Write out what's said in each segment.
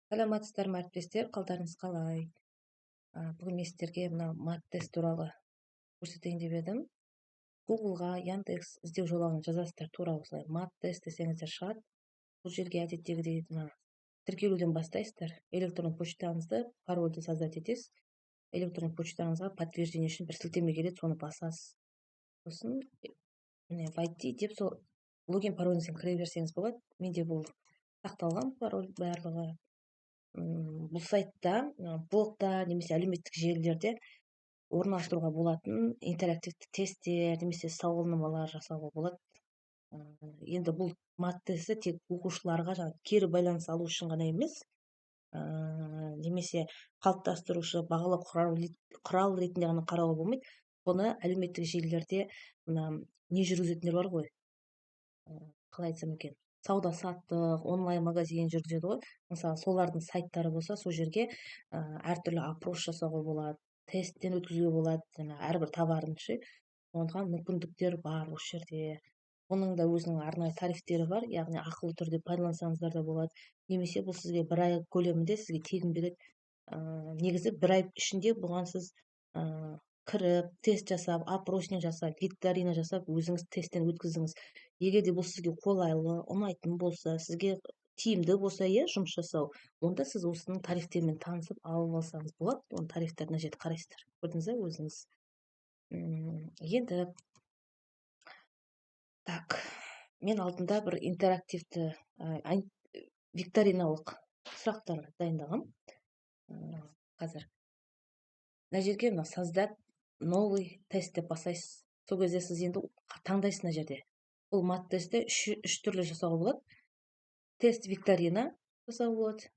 Саламатсыздар ма әріптестер, қалдарыңыз қалай? Бүгін мен сіздерге мына мат тест туралы көрсетейін деп едім. Гуглға, Яндекс іздеу жолағына жазасыздар, тура осылай мат тест десеңіздер шығады. Бұл жерге әдеттегідей мына тіркелуден бастайсыздар. Электронды почтаңызды, парольді создать етесіз. Электронды почтаңызға подтверждение үшін бір сілтеме келеді, соны басасыз. Сосын міне войти деп сол логин пароліңізбен кіре берсеңіз болады. Менде бұл сақталған пароль барлығы. Бұл сайтта блогта немесе әлеуметтік желілерде орналастыруға болатын интерактивті тесттер немесе сауалнамалар жасауға болады. Енді бұл мат тесті тек оқушыларға кері байланыс алу үшін ғана емес, немесе қалыптастырушы бағалау құрал ретінде ғана қарауға болмайды. Бұны әлеуметтік желілерде мына не жүргізетіндер бар ғой, қалай айтсам екен, сауда саттық, онлайн магазин жүргізеді ғой. Мысалы, солардың сайттары болса, сол жерге әртүрлі опрос жасауға болады, тесттен өткізуге болады, әрбір товарын ше. Оған мүмкіндіктер бар осы жерде. Оның да өзінің арнайы тарифтері бар, яғни ақылы түрде пайдалансаңыздар да болады. Немесе бұл сізге бір ай көлемінде сізге тегін береді. Негізі бір ай ішінде бұған сіз кіріп, тест жасап, опросник жасап, викторина жасап, өзіңіз тесттен өткізіңіз. Егер де бұл сізге қолайлы, ұнайтын болса, сізге тиімді болса, жұмыс жасау, онда сіз осының тарифтерімен танысып алып алсаңыз болады. Оның тарифтерін мына жерде қарайсыздар. Көрдіңіз бе өзіңіз? Енді так, мен алдында бір интерактивті викториналық сұрақтар дайындағам. Қазір мына жерге мына создать новый тест деп басайсыз. Сол кезде сіз енді таңдайсыз мына жерде. Бұл мат тестті үш түрлі жасауға болады. Тест викторина жасауға болады.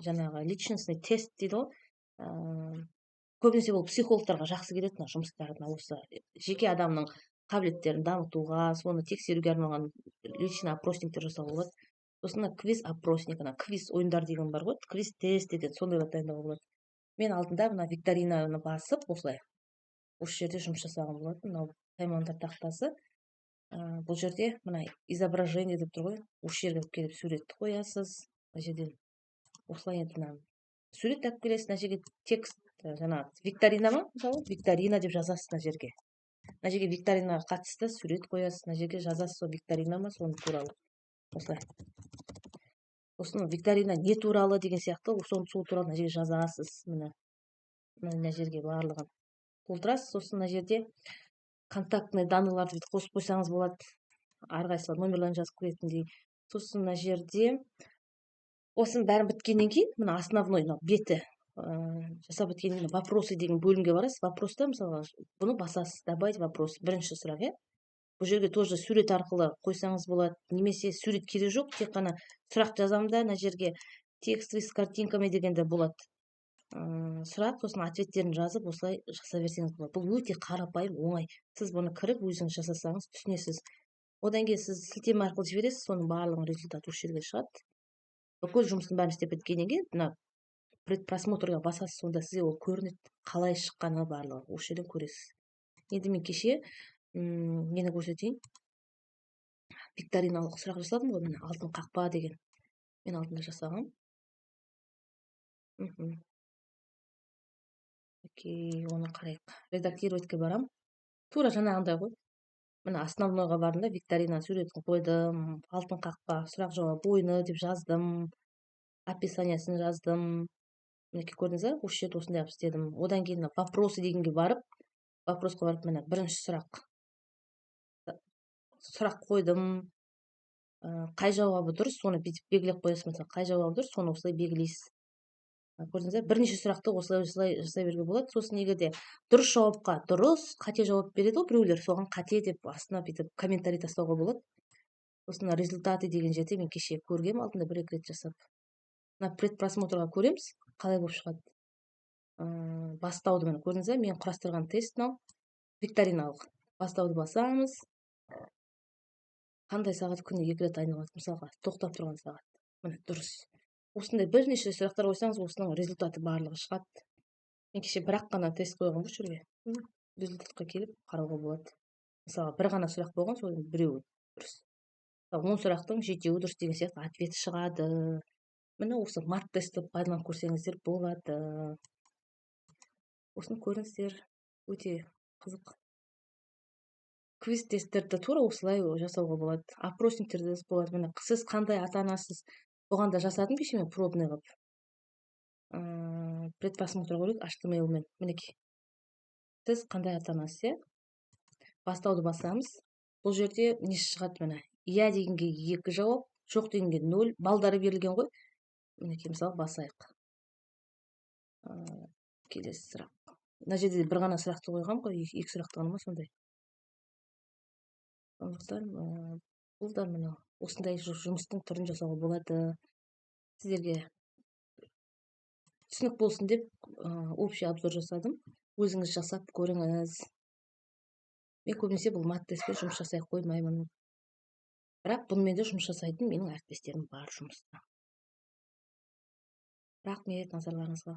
Жаңағы личностный тест дейді ғой. Көбінесе бұл психологтарға жақсы келеді жұмыстарына, осы жеке адамның қабілеттерін дамытуға, соны тексеруге арналған личный опросниктер жасауға болады. Сосын квиз опросник, квиз ойындар деген бар ғой, квиз тест деген сондайлар дайындауға болады. Мен алдында мына викторинаны басып, осылай осы жерде жұмыс жасаған болатын. Мынау таймандар тақтасы. Бұл жерде мына изображение деп тұр ғой, осы жерге келіп суретті қоясыз. Мына жерден осылай енді сурет алып келесіз, мына жерге текст, викторина ма, мысалы, викторина деп жазасыз мына жерге. Мына жерге викторинаға қатысты сурет қоясыз, мына жерге жазасыз, сол викторина ма, соны туралы. Осылай. Сосын викторина не туралы деген сияқты, сол туралы мына жерге жазасыз. Мына жерге барлығын толтырасыз. Сосын мына жерде контактный данныйларды қосып қойсаңыз болады. Әрқайсылар номерларын жазып кіретіндей. Сосын мына жерде осының бәрін біткеннен кейін, мына основной беті жасап біткеннен кейін вопросы деген бөлімге барасыз. Вопроста, мысалы, бұны басасыз. Добавить вопрос. Бірінші сұрақ, Бұл жерге тоже сурет арқылы қойсаңыз болады. Немесе сурет керек жоқ, тек қана сұрақ жазамын да, мына жерге текстовый с картинками дегенде болады. Сұрақ, сосын ответтерін жазып, осылай жаса берсеңіз болады. Бұл өте қарапайым, оңай. Сіз бұны кіріп, өзіңіз жасасаңыз түсінесіз. Одан кейін сіз сілтеме арқылы жібересіз, соның барлығын результаты осы жерге шығады. Бүкіл жұмыстың бәрін істеп біткеннен кейін, мына предпросмотрға басасыз, сонда сізге ол көрінеді, қалай шыққаны барлығы. Осы жерден көресіз. Енді мен кеше мені көрсетейін. Викториналық сұрақ жасадым ғой, міне алтын қақпа деген. Мен алдында жасағам. Окей, оны қарайық. Редактироватьке барам. Тура жаңағындай ғой. Міне основнойға бардым да, викторина суретін қойдым, алтын қақпа, сұрақ жауап ойыны деп жаздым, описаниясын жаздым. Мінекей көрдіңіз бе, осы жерде осындай істедім. Одан кейін вопросы дегенге барып, вопросқа барып, міне бірінші сұрақ қойдым. Қай жауабы дұрыс, соны бүйтіп белгілеп қоясыз. Мысалы, қай жауабы дұрыс, соны осылай белгілейсіз. Көрдіңіз бе, бірнеше сұрақты осылай жасай беруге болады. Сосын егер де дұрыс жауапқа дұрыс, қате жауап береді ғой біреулер, соған қате деп астына бүйтіп комментарий тастауға болады. Сосын результаты деген жерде мен кеше көргем, алдында бір-екі рет жасап. Мына предпросмотрға көреміз, қалай болып шығады. Бастауды міне көрдіңіз бе, мен құрастырған тест мынау, викториналық. Бастауды басамыз. Қандай сағат күні 2 рет айналады, мысалға, тоқтап тұрған сағат. Міне дұрыс. Осындай бірнеше сұрақтар қойсаңыз, осының результаты барлығы шығады. Мен кеше бірақ қана тест қойған бұл жерге. Результатқа келіп қарауға болады. Мысалы, бір ғана сұрақ болған, сол біреуі дұрыс. 10 сұрақтың 7-еуі дұрыс деген сияқты ответ шығады. міне осы мат тестті пайдаланып көрсеңіздер болады. Осыны көріңіздер, өте қызық. Квиз тесттерді тура осылай жасауға болады. Опросниктерде болады. Міне сіз қандай ата анасыз, оған да жасадым кеше мен пробный қылып. Предпросмотр көрейік HTML-мен. Мінекей. Сіз қандай ата анасыз, иә? Бастауды басамыз. Бұл жерде не шығады міне? Иә дегенге 2 жауап, жоқ дегенге 0. Балдары берілген ғой. Мінекей мысалы басайық. Келесі сұрақ. Мына жерде бір ғана сұрақты қойғам ғой, 2 сұрақты ғана ма сондай. Сондықтан бұл да міне осындай жұмыстың түрін жасауға болады. Сіздерге түсінік болсын деп общий обзор жасадым. Өзіңіз жасап көріңіз. Мен көбінесе бұл мат тестпен жұмыс жасай қоймаймын. Бірақ бұнымен де жұмыс жасайтын менің әріптестерім бар жұмыста. Рахмет назарларыңызға.